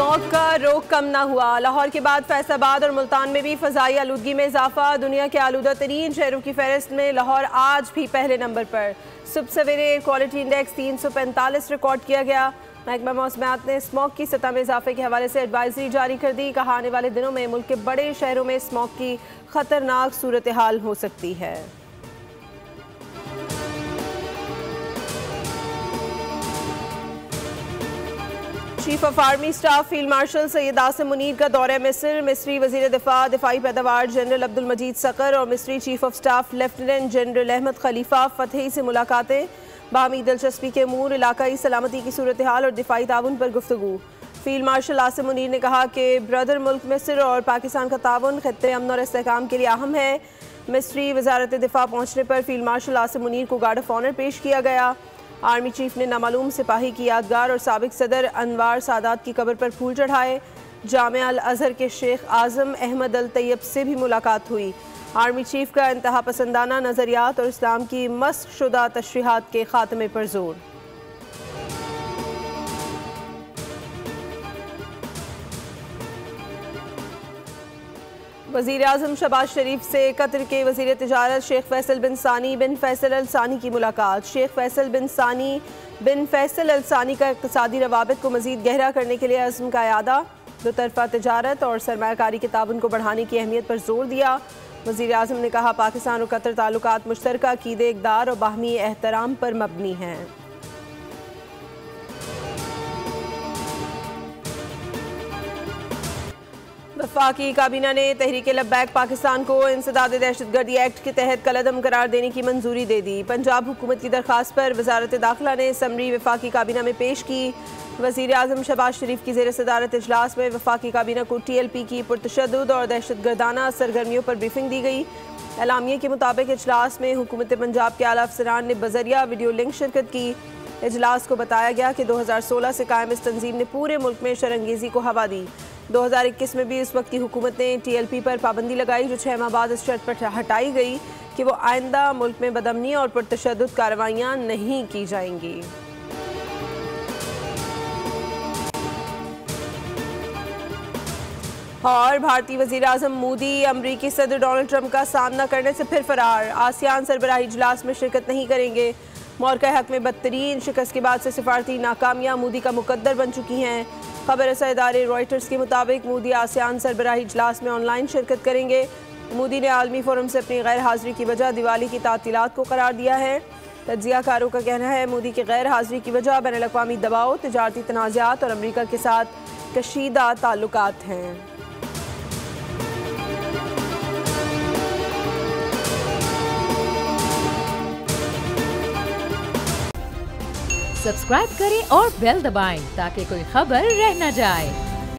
Smog का रोक कम ना हुआ। लाहौर के बाद फैसलाबाद और मुल्तान में भी फ़ज़ाई आलूदगी में इजाफा। दुनिया के आलूदा तरीन शहरों की फहरिस्त में लाहौर आज भी पहले नंबर पर। सुबह सवेरे एयर क्वालिटी इंडेक्स 345 रिकॉर्ड किया गया। महकमा मौसमियात ने स्मॉग की सतह में इजाफे के हवाले से एडवाइजरी जारी कर दी। कहा आने वाले दिनों में मुल्क के बड़े शहरों में स्मॉग की खतरनाक सूरत हाल हो सकती है। Chief of army staff field marshal Syed Asim Munir का दौरा मिस्र। मिस्री वजीर दिफाई पैदावार जनरल अब्दुल मजीद सकर और मिस्री chief of staff lieutenant general Ahmed Khalifa Fathi से मुलाकातें। बाहमी दिलचस्पी के अमूर, इलाकाई सलामती की सूरत हाल और दिफाई ताउन पर गुफ्तगू। फील्ड मार्शल आसिम मुनीर ने कहा कि ब्रदर मुल्क मिस्र और पाकिस्तान का ताउन खित्ते अमन और इस्तेहकाम के लिए अहम है। मिस्री वजारत दिफा पहुँचने पर फील्ड मार्शल आसिम मुनीर को गार्ड ऑफ ऑनर पेश किया गया। आर्मी चीफ ने नामालूम सिपाही की यादगार और साबिक सदर अनवार सादात की कब्र पर फूल चढ़ाए। जामिया अल अजहर के शेख आजम अहमद अल तैयब से भी मुलाकात हुई। आर्मी चीफ का इंतहा पसंदाना नज़रियात और इस्लाम की मस्ख शुदा तशरीहात के खात्मे पर जोर। वज़ीर आज़म शहबाज शरीफ से कतर के वज़ीर तिजारत शेख फैसल बिन सानी बिन फैसल अल सानी की मुलाकात। शेख फैसल बिन सानी बिन फैसल अल सानी का इक़्तिसादी रवाबित को मज़ीद गहरा करने के लिए अज़्म का इरादा। दो तरफ़ा तिजारत और सरमायाकारी के ताउन को बढ़ाने की अहमियत पर जोर दिया। वज़ीर आज़म ने कहा पाकिस्तान और कतर ताल्लुकात मुश्तरका अक़ीदे, इक़दार और बाहमी एहतराम पर मबनी हैं। वफाकी काबीना ने तहरीक लब्बैक पाकिस्तान को इंसदाद दहशतगर्दी एक्ट के तहत कलअदम करार देने की मंजूरी दे दी। पंजाब हुकूमत की दरख्वास्त पर वजारत दाखिला ने समरी वफाकी काबीना में पेश की। वज़ीर आज़म शहबाज शरीफ की ज़ेर सदारत इजलास में वफाकी काबीना को TLP की पुरतशद्दुद और दहशतगर्दाना सरगर्मियों पर ब्रीफिंग दी गई। एलामिया के मुताबिक इजलास में हुकूमत पंजाब के आला अफसरान ने बजरिया वीडियो लिंक शिरकत की। इजलास को बताया गया कि 2016 से कायम इस तंजीम ने पूरे मुल्क में शरंगेजी को हवा दी। 2021 में भी इस वक्त की हुकूमत ने TLP पर पाबंदी लगाई, जो 6 माह बाद इस शर्त पर हटाई गई कि वो आइंदा मुल्क में बदअमनी और पुरतशद्दुद कार्रवाइयाँ नहीं की जाएंगी। और भारतीय वज़ीर आज़म मोदी अमरीकी सदर डोनाल्ड ट्रंप का सामना करने से फिर फरार। आसियान सरबराही इजलास में शिरकत नहीं करेंगे। मौक़े हक में बदतरीन शिकस्त के बाद से सिफारती नाकामियाँ मोदी का मुकद्दर बन चुकी हैं। खबर रसा इदारे रॉयटर्स के मुताबिक मोदी आसियान सरबराही इजलास में ऑनलाइन शिरकत करेंगे। मोदी ने आलमी फोरम से अपनी गैर हाज़िरी की वजह दिवाली की तातीलात को करार दिया है। तज्ज़ियाकारों का कहना है मोदी की गैर हाज़िरी की वजह बैनुल-अक़वामी दबाव, तिजारती तनाज़ात और अमरीका के साथ कशीदा ताल्लुकात हैं। सब्सक्राइब करें और बेल दबाएं ताकि कोई खबर रह न जाए।